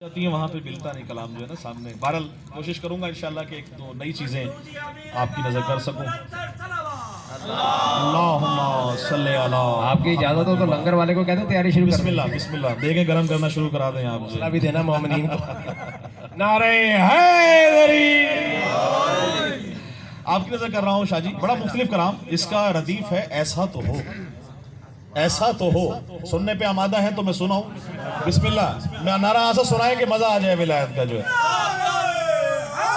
جاتی ہیں وہاں پہ ملتا نہیں کلام جو ہے نا سامنے. بہرحال کوشش کروں گا انشاءاللہ کہ ایک دو نئی چیزیں آپ کی نظر کر سکوں. اللہم صلی علی. آپ کی اجازت ہو تو لنگر والے کو کہتے ہیں تیاری شروع بسم اللہ بسم اللہ. دیکھیں گرم کرنا شروع کرا دیں آپ. کرنا بھی دینا مومنین کو. نعرہ حیدری. آپ کی نظر کر رہا ہوں شاہ جی. بڑا مختلف کلام. اس کا ردیف ہے ایسا تو ہو ایسا تو ہو. سننے پہ آمادہ ہے تو میں سناؤں. بسم اللہ. میں نعرہ ایسا سنائے کہ مزہ آ جائے ولایت کا جو ہے.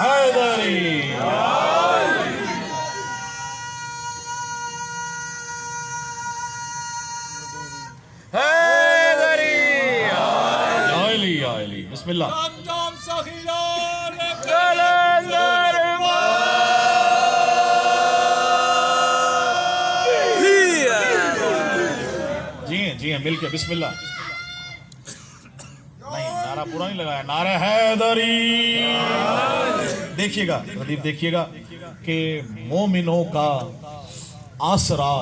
حیدری. حیدری. علی علی. بسم اللہ. جی ہیں مل کے. بسم اللہ. نہیں نعرہ پورا نہیں لگایا. نعرہ حیدری. دیکھیے گا ردیف دیکھیے گا کہ مومنوں کا آسرا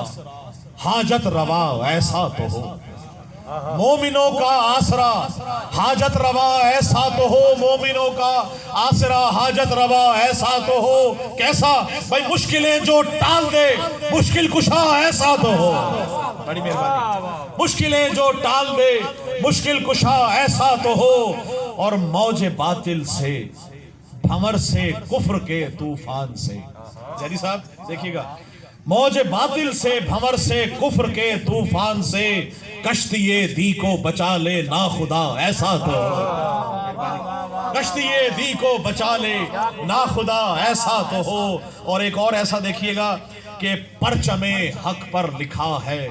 حاجت روا ایسا تو ہو. مومنوں کا آسرا حاجت روا ایسا تو ہو. مومنوں کا آسرا حاجت روا ایسا تو ہو. کیسا بھائی؟ مشکلیں جو ٹال دے مشکل کشا ایسا تو ہو. بڑی مہربانی. مشکلیں جو ٹال دے مشکل کشا ایسا تو ہو. اور موج باطل سے بھنور سے کفر کے طوفان سے. جی صاحب دیکھیے گا. موج باطل سے بھنور سے کفر کے طوفان سے کشتی دی کو بچا لے نا خدا ایسا تو ہو. کشتی دی کو بچا لے نا خدا ایسا تو ہو. اور ایک اور ایسا دیکھیے گا کہ پرچم حق پر لکھا ہے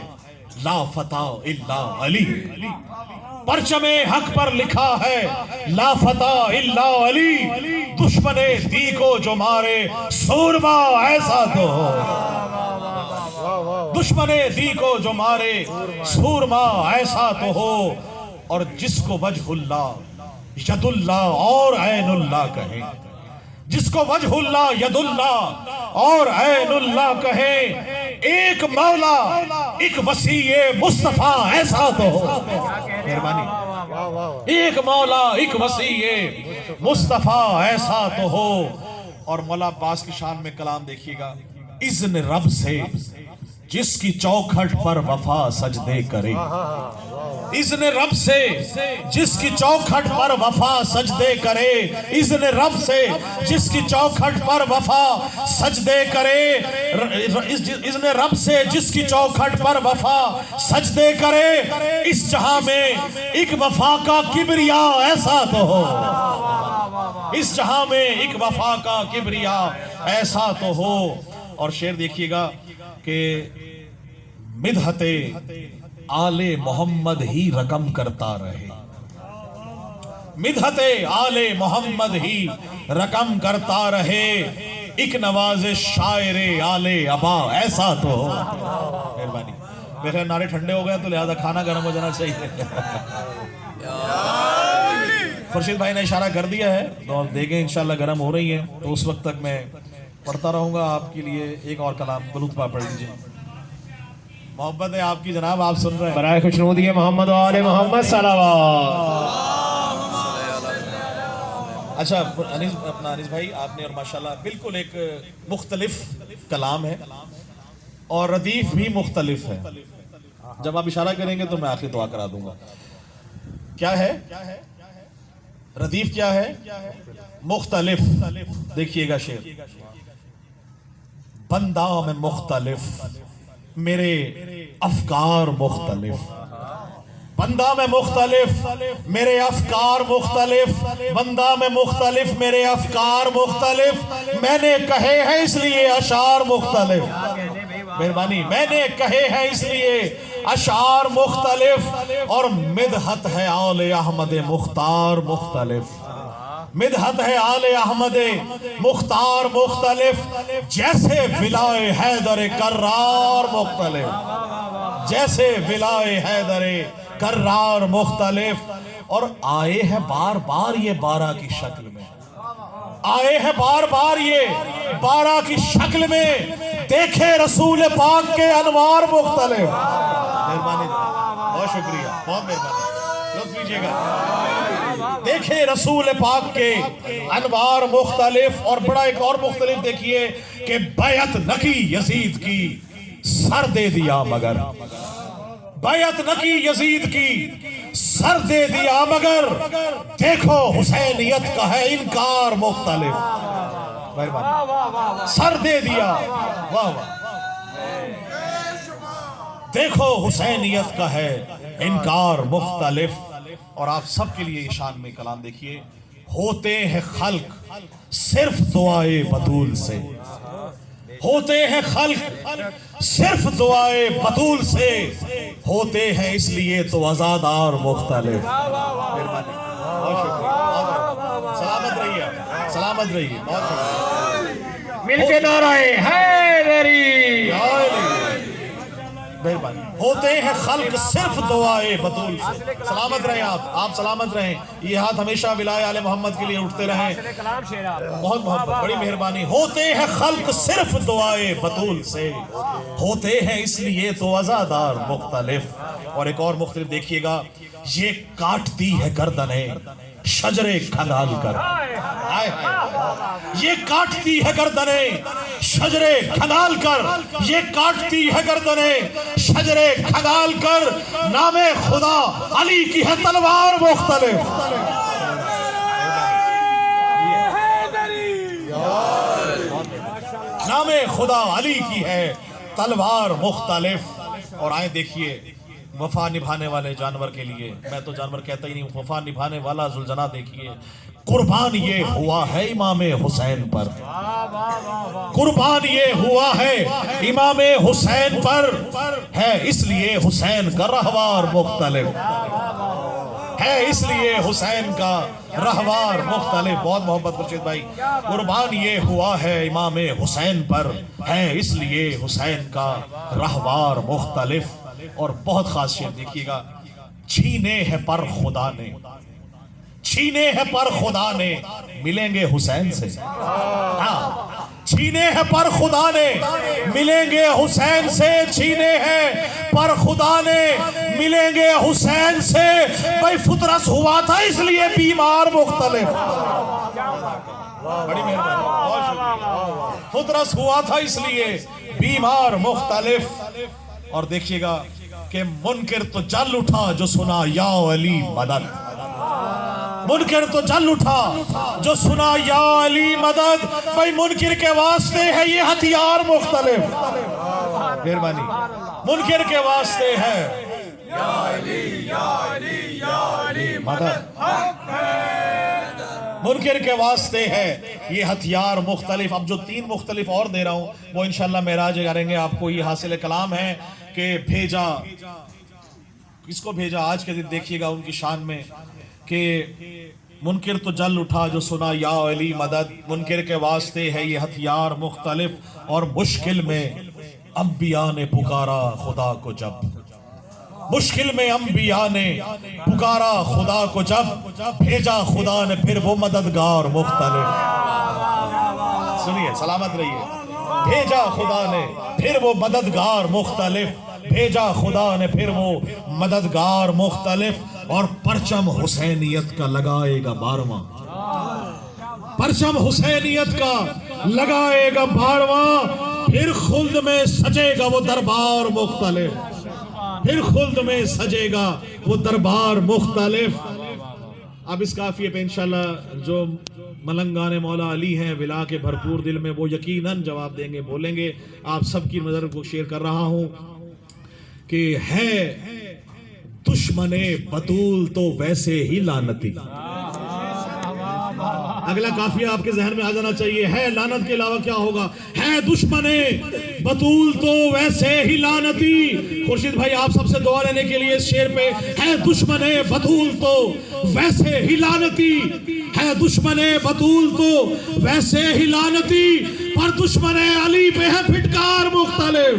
لا فتح الا علی. پرچم حق پر لکھا ہے لا فتح الا علی. دشمن دی کو جو مارے سورما ایسا تو ہو. دشمن دی کو جو مارے سورما ایسا تو ہو. اور جس کو وجہ اللہ ید اللہ اور عین اللہ کہیں. جس کو وجہ اللہ ید اللہ اور عین اللہ کہیں. ایک مولا ایک وسیع مصطفیٰ ایسا تو ہو. مہربانی. ایک مولا ایک وسیع مصطفیٰ ایسا تو ہو. اور مولا عباس کی شان میں کلام دیکھیے گا. اذن رب سے جس کی چوکھٹ پر وفا سجدے کرے. اذن رب سے جس کی چوکھٹ پر وفا سجدے کرے. اذن رب سے جس کی چوکھٹ پر وفا سجدے کرے. اذن رب سے جس کی چوکھٹ پر وفا سجدے کرے. اس جہاں میں ایک وفا کا کبریا ایسا تو ہو. اس جہاں میں ایک وفا کا کبریا ایسا تو ہو. اور شعر دیکھیے گا کہ مدحت آل محمد ہی رقم کرتا رہے. مدحت آل محمد ہی رقم کرتا رہے. ایک نوازش شاعر آل ابا ایسا تو ہو. مہربانی. میرے نعرے ٹھنڈے ہو گئے تو لہذا کھانا گرم ہو جانا چاہیے. خورشید بھائی نے اشارہ کر دیا ہے تو دیکھیں انشاءاللہ گرم ہو رہی ہیں. تو اس وقت تک میں پڑھتا رہوں گا آپ کے لیے ایک اور کلام. درود پاک پڑھ لیجیے. محبت ہے آپ کی جناب. آپ سن رہے ہیں. برائے خوشنودی محمد و آل محمد صلوات. اچھا اپنا انیس بھائی آپ نے اور ماشاءاللہ بالکل ایک مختلف کلام ہے اور ردیف بھی مختلف ہے. جب آپ اشارہ کریں گے تو میں آخری دعا کرا دوں گا. کیا ہے ردیف؟ کیا ہے مختلف؟ دیکھیے گا شعر. بندہ میں مختلف میرے افکار مختلف. بندہ میں مختلف میرے افکار مختلف. بندہ میں مختلف میرے افکار مختلف. میں نے کہے ہیں اس لیے اشعار مختلف. مہربانی. میں نے کہے ہیں اس لیے اشعار مختلف. اور مدحت ہے آل احمد مختار مختلف. مدحت ہے آل احمد مختار مختلف. جیسے ولائے حیدر کرار مختلف. جیسے ولائے حیدر کرار مختلف. اور آئے ہیں بار بار یہ بارہ کی شکل میں. آئے ہیں بار بار یہ بارہ کی شکل میں. دیکھے رسول پاک کے انوار مختلف. مہربانی. بہت شکریہ. بہت مہربانی. لطف لیجیے گا. دیکھیں رسول پاک کے انوار مختلف، اور بڑا ایک اور مختلف دیکھیے کہ بیعت نہ کی یزید کی سر دے دیا مگر، بیعت نہ کی یزید کی سر دے دیا مگر، دیکھو حسینیت کا ہے انکار مختلف، سر دے دیا، واہ واہ، دیکھو حسینیت کا ہے انکار مختلف۔ اور آپ سب کے لیے شان میں کلام دیکھیے، ہوتے ہیں خلق صرف دعائے بطول سے، ہوتے ہیں خلق صرف دعائے بطول سے، ہوتے ہیں اس لیے تو عزادار مختلف۔ بہت شکریہ، سلامت رہیے، سلامت رہیے، بہت شکریہ، مل کے نعرہ حیدری، مہربانی۔ ہوتے ہیں خلق صرف دعائے بطول سے، سلامت رہیں آپ سلامت رہیں، یہ ہاتھ ہمیشہ ولائے آل محمد کے لیے اٹھتے رہیں، بہت محبت، بڑی مہربانی۔ ہوتے ہیں خلق صرف دعائے بطول سے، ہوتے ہیں اس لیے تو عزادار مختلف۔ اور ایک اور مختلف دیکھیے گا، یہ کاٹتی ہے گردنیں شجرے کھنگال کر، یہ کاٹتی ہے گردنیں شجرے کھنگال کر، یہ کاٹتی ہے گردنیں شجرے کھنگال کر، نام خدا علی کی ہے تلوار مختلف۔ نام خدا علی کی ہے تلوار مختلف۔ اور آئیں دیکھیے وفا نبھانے والے جانور کے لیے، میں تو جانور کہتا ہی نہیں، وفا نبھانے والا ذوالجناح دیکھیے، قربان یہ ہوا ہے امام حسین پر، قربان یہ ہوا ہے امام حسین پر، ہے اس لیے حسین کا رہوار مختلف، ہے اس لیے حسین کا رہوار مختلف۔ بہت محبت خورشید بھائی، قربان یہ ہوا ہے امام حسین پر، ہے اس لیے حسین کا رہوار مختلف۔ اور بہت خاص شعر دیکھیے گا، چھینے ہے پر خدا نے، چھینے ہے پر خدا نے، ملیں گے حسین سے، چھینے ہے پر خدا نے ملیں گے حسین سے، چھینے ہے پر خدا نے ملیں گے حسین سے، بھائی فطرس ہوا تھا اس لیے بیمار مختلف، بڑی مہربانی، بہت شکریہ، فطرس ہوا تھا اس لیے بیمار مختلف۔ اور دیکھیے گا کہ منکر تو جل اٹھا جو سنا یا علی مدد، منکر تو جل اٹھا جو سنا یا علی مدد، بھائی منکر کے واسطے ہے یہ ہتھیار مختلف، مہربانی، منکر کے واسطے ہے یا علی یا علی یا علی مدد، منکر کے واسطے ہے یہ ہتھیار مختلف۔ اب جو 3 مختلف اور دے رہا ہوں وہ انشاءاللہ معراج کریں گے، آپ کو یہ حاصل کلام ہے کہ بھیجا، کس کو بھیجا آج کے دن دیکھیے گا ان کی شان میں، کہ منکر تو جل اٹھا جو سنا یا علی مدد، منکر کے واسطے ہے یہ ہتھیار مختلف، اور مشکل میں انبیاء نے پکارا خدا کو جب، مشکل میں انبیاء نے پکارا خدا کو جب، بھیجا خدا نے پھر وہ مددگار مختلف۔ سنیے، سلامت رہیے، بھیجا خدا نے پھر وہ مددگار مختلف، بھیجا خدا نے پھر وہ مددگار مختلف۔ اور پرچم حسینیت کا لگائے گا 12واں، پرچم حسینیت کا لگائے گا 12واں، پھر خلد میں سجے گا وہ دربار مختلف، پھر خلد میں سجے گا وہ دربار مختلف۔ اب اس کافیے پہ انشاءاللہ جو ملنگان مولا علی ہیں ولا کے بھرپور دل میں، وہ یقیناً جواب دیں گے، بولیں گے۔ آپ سب کی نظر کو شیئر کر رہا ہوں کہ ہے دشمن بطول تو ویسے ہی لعنتی، اگلا کافیہ آپ کے ذہن میں آ جانا چاہیے، ہے لعنت کے علاوہ کیا ہوگا، ہے دشمن بطول تو ویسے ہی لعنتی۔ خورشید بھائی آپ سب سے دعا لینے کے لیے اس شعر پہ، ہے دشمن بطول تو ویسے ہی لعنتی، ہے دشمن بطول تو ویسے ہی لعنتی، پر دشمن علی پہ ہے پھٹکار مختلف،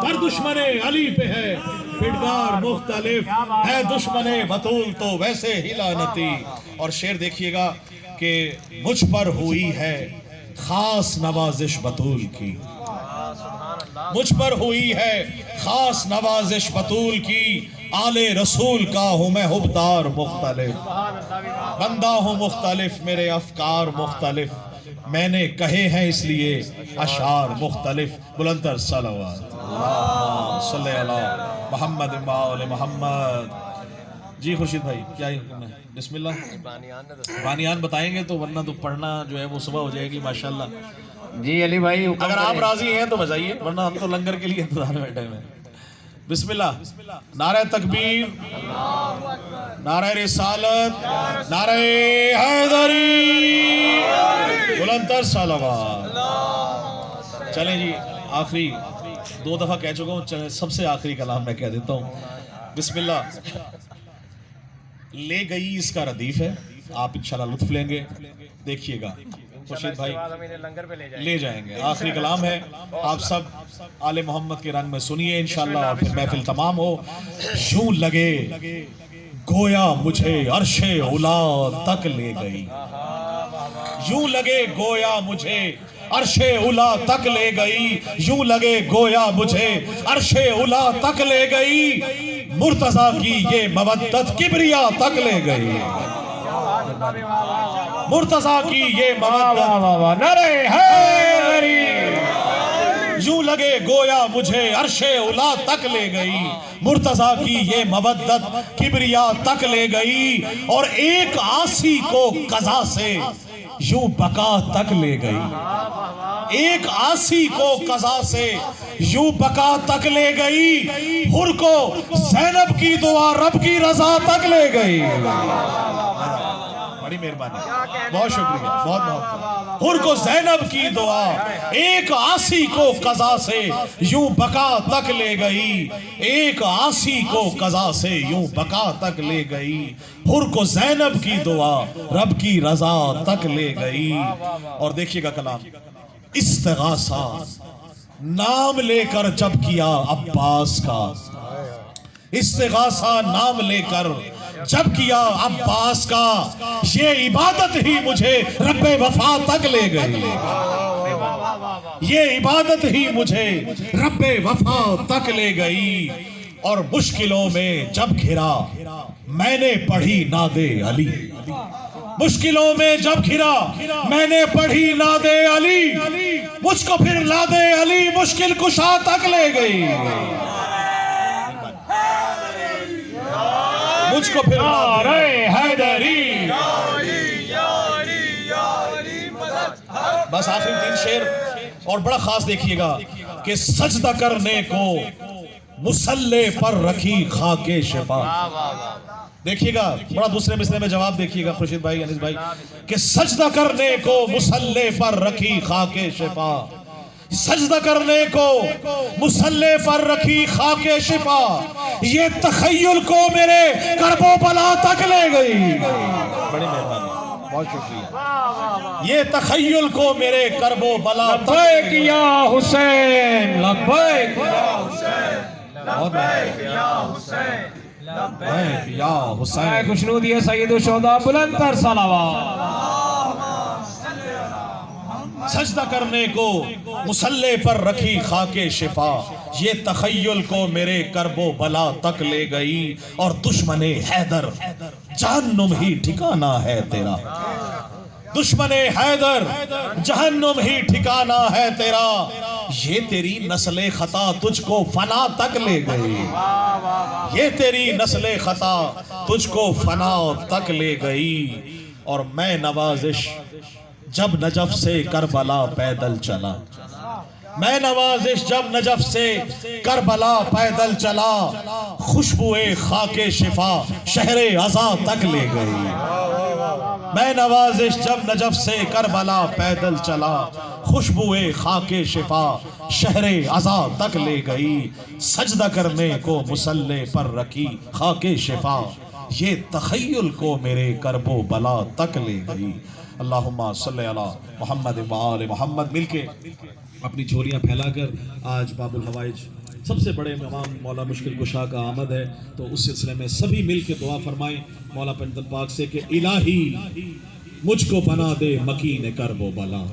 پر دشمن علی پہ ہے پھٹکار مختلف، ہے دشمن بطول تو ویسے ہی لعنتی۔ اور شعر دیکھیے گا کہ مجھ پر ہوئی ہے خاص نوازش بطول کی، مجھ پر ہوئی ہے خاص نوازش بطول کی، آلے رسول کا ہوں میں حبدار مختلف، بندہ ہوں مختلف میرے افکار مختلف، میں نے کہے ہیں اس لیے اشعار مختلف، بلندر صلوات صلی اللہ محمد آل محمد۔ جی خورشید بھائی کیا حکم ہے؟ بسم اللہ۔ بانیان بتائیں گے تو ورنہ تو پڑھنا جو ہے وہ صبح ہو جائے گی ماشاءاللہ۔ جی علی بھائی اگر آپ راضی ہیں تو بجائیے، ورنہ ہم تو لنگر کے لیے انتظار میں بیٹھے ہوئے ہیں۔ بسم اللہ۔ نعرہ تکبیر، نعرہ رسالت، نعرہ حیدری، بلندر صلوات۔ چلیں جی آخری 2 دفعہ کہہ چکا ہوں، سب سے آخری کلام میں کہہ دیتا ہوں۔ بسم اللہ۔ لے گئی اس کا ردیف ہے، آپ انشاءاللہ لطف لیں گے، دیکھیے گا خورشید بھائی لے جائیں گے۔ آخری کلام ہے، آپ سب آل محمد کے رنگ میں سنیے انشاءاللہ، اور پھر محفل تمام ہو۔ یوں لگے گویا مجھے عرش علا تک لے گئی، یوں لگے گویا مجھے عرش علا تک لے گئی، یوں لگے گویا مجھے عرش علا تک لے گئی، مرتضیٰ کی یہ مودت کبریا تک لے گئی، مرتضیٰ کی یہ مودت نعرہ حیدری، یوں لگے گویا مجھے عرش علا تک لے گئی، مرتضیٰ کی یہ مودت کبریا تک لے گئی، اور ایک عاصی کو قضا سے یوں بقا تک لے گئی، ایک عاصی کو قضا سے یوں بقا تک لے گئی، حر کو زینب کی دعا رب کی رضا تک لے گئی۔ بڑی مہربانی، بہت شکریہ، بہت بہت۔ حر کو زینب کی دعا ایک عاصی کو قضا سے یوں بقا تک لے گئی، ایک عاصی کو قضا سے یوں بقا تک لے گئی، حر کو زینب کی دعا رب کی رضا تک لے گئی۔ اور دیکھیے گا کلام، استغاثہ نام لے کر جب کیا عباس کا، استغاثہ نام لے کر جب کیا عباس کا، یہ عبادت ہی مجھے رب وفا تک لے گئی، یہ عبادت ہی مجھے رب وفا تک لے گئی، اور مشکلوں میں جب گھرا میں نے پڑھی ناد علی، مشکلوں میں جب گھرا میں نے پڑھی ناد علی، مجھ کو پھر ناد علی مشکل کشا تک لے گئی، مجھ کو پھر نعرہ حیدری۔ بس آخری 3 شعر اور بڑا خاص دیکھیے گا کہ سجدہ کرنے کو مصلی پر رکھی خاک شفا، دیکھیے گا بڑا دوسرے مصرے میں جواب دیکھیے گا خورشید بھائی انیس بھائی، کہ سجدہ کرنے کو مصلی پر رکھی خاک شفا، سجدہ کرنے کو مصلی پر رکھی خاک شفا، یہ تخیل کو میرے کرب و بلا تک لے گئی، بڑی مہربانی، بہت شکریہ، یہ تخیل کو میرے کرب و بلا لبیک یا حسین، لبیک یا حسین، لبیک یا حسین، لبیک یا حسین۔ خوشنودی ہے سید الشہداء، بلندر صلوات۔ سجدہ کرنے کو مصلی پر رکھی خاک شفا، یہ تخیل کو میرے کرب و بلا تک لے گئی، اور دشمن حیدر جہنم ہی ٹھکانہ ہے تیرا، دشمن حیدر جہنم ہی ٹھکانہ ہے تیرا، یہ تیری نسل خطا تجھ کو فنا تک لے گئی، یہ تیری نسل خطا تجھ کو فنا تک لے گئی، اور میں نوازش جب نجف سے کربلا پیدل چلا، میں نوازش جب نجف سے کربلا پیدل چلا، خوشبوئے خاک شفا شہر عزا تک لے گئی، میں نوازش جب نجف سے کربلا پیدل چلا، خوشبوئے خاک شفا شہر عزا تک لے گئی، سجدہ کرنے کو مصلی پر رکھی خاک شفا، یہ تخیل کو میرے کرب و بلا تک لے گئی۔ اللہم صلی علی محمد و آل محمد۔ مل کے اپنی جھولیاں پھیلا کر، آج باب الحوائج سب سے بڑے امام مولا مشکل کشا کا آمد ہے، تو اس سلسلے میں سبھی مل کے دعا فرمائیں مولا پنجتن پاک سے کہ الہی مجھ کو بنا دے مکین کرب و بلا،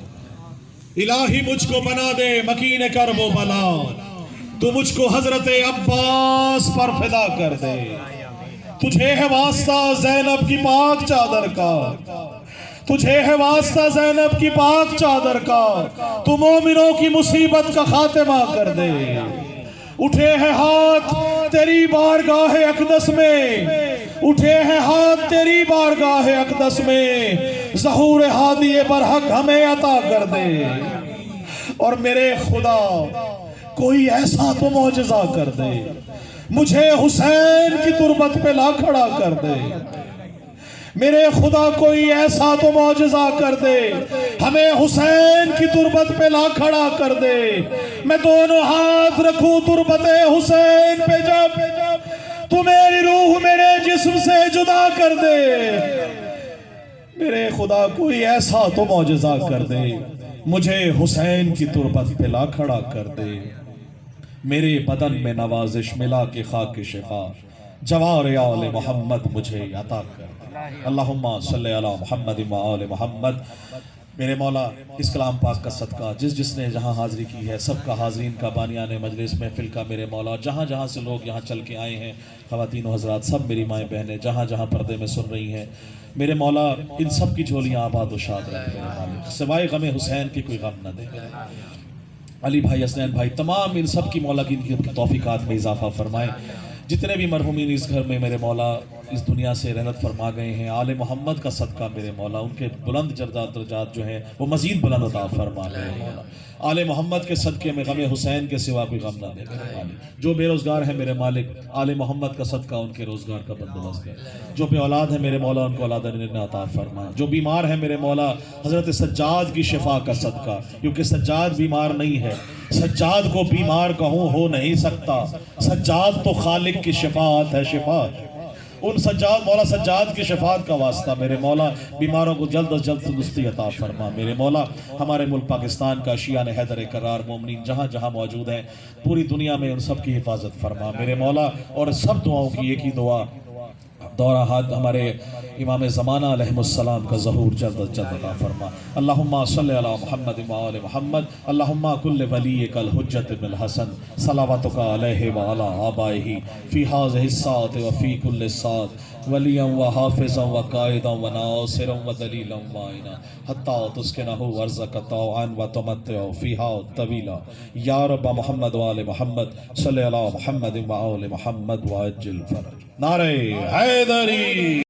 الہی مجھ کو بنا دے مکین کرب و بلا، تو مجھ کو حضرت عباس پر فدا کر دے. تجھے ہے واسطہ زینب کی پاک چادر کا, تجھے ہے واسطہ زینب کی پاک چادر کا, تو مومنوں کی مصیبت کا خاتمہ کر دے. اٹھے ہیں ہاتھ تیری بارگاہ اقدس میں, اٹھے ہیں ہاتھ تیری بارگاہ اقدس میں, ظہور ہادی برحق ہمیں عطا کر دے. اور میرے خدا کوئی ایسا تو معجزہ کر دے, مجھے حسین کی تربت پہ لا کھڑا کر دے. میرے خدا کوئی ایسا تو معجزہ کر دے, ہمیں حسین کی تربت پہ لا کھڑا کر دے. میں دونوں ہاتھ رکھوں تربت حسین پہ جب تو میری روح میرے جسم سے جدا کر دے. میرے خدا کوئی ایسا تو معجزہ کر دے, مجھے حسین کی تربت پہ لا کھڑا کر دے. میرے بدن میں نوازش ملا کے خاک شفا, جوار آل محمد مجھے عطا کر. اللہم صلی علی محمد و آل محمد. میرے مولا اس کلام پاک کا صدقہ جس نے جہاں حاضری کی ہے, سب کا حاضرین کا, بانیان مجلس محفل کا, میرے مولا جہاں جہاں سے لوگ یہاں چل کے آئے ہیں, خواتین و حضرات, سب میری مائیں بہنیں جہاں جہاں پردے میں سن رہی ہیں, میرے مولا ان سب کی جھولیاں آباد و شاد رکھ میرے مالک, سوائے غم حسین کی کوئی غم نہ دے. علی بھائی, حسنین بھائی, تمام ان سب کی مولا کی توفیقات میں اضافہ فرمائے. جتنے بھی مرحومین اس گھر میں میرے مولا اس دنیا سے رحلت فرما گئے ہیں, آل محمد کا صدقہ میرے مولا ان کے بلند درجات جو ہیں وہ مزید بلند عطا فرما میرے مولا. آل محمد کے صدقے میں غم حسین کے سوا کوئی غم نہ دے میرے مالک. جو بے روزگار ہیں میرے مالک, آل محمد کا صدقہ ان کے روزگار کا بندوبست ہے. جو بے اولاد ہیں میرے مولا ان کو اولاد عطا فرما. جو بیمار ہیں میرے مولا حضرت سجاد کی شفا کا صدقہ, کیونکہ سجاد بیمار نہیں ہے, سجاد کو بیمار کہوں ہو نہیں سکتا, سجاد تو خالق کی شفاعت ہے, شفا ان سجاد مولا سجاد کی شفاعت کا واسطہ میرے مولا بیماروں کو جلد از جلد تندرستی عطا فرما. میرے مولا ہمارے ملک پاکستان کا شیعان حیدر کرار مومنین جہاں جہاں موجود ہیں, پوری دنیا میں ان سب کی حفاظت فرما میرے مولا. اور سب دعاؤں کی ایک ہی دعا, دورہ حد ہمارے امام زمانہ علیہ السلام کا ظہور جلد از جلد عطا فرما. اللہم صلی علی محمد و آل محمد. اللہم کل ولیک الحجت بن الحسن صلواتک علیہ وعلی آبائہ فی ہذہ الساعۃ وفی کل ساعۃ ولیا وحافظا وقائدا وناصرا ودلیلا معینا حتی تسکنہ ورزق طوعا وتمتع فیہا طویلا. یا رب محمد و آل محمد صلی علی محمد و آل محمد وعجل فرج. نعرہ حیدری.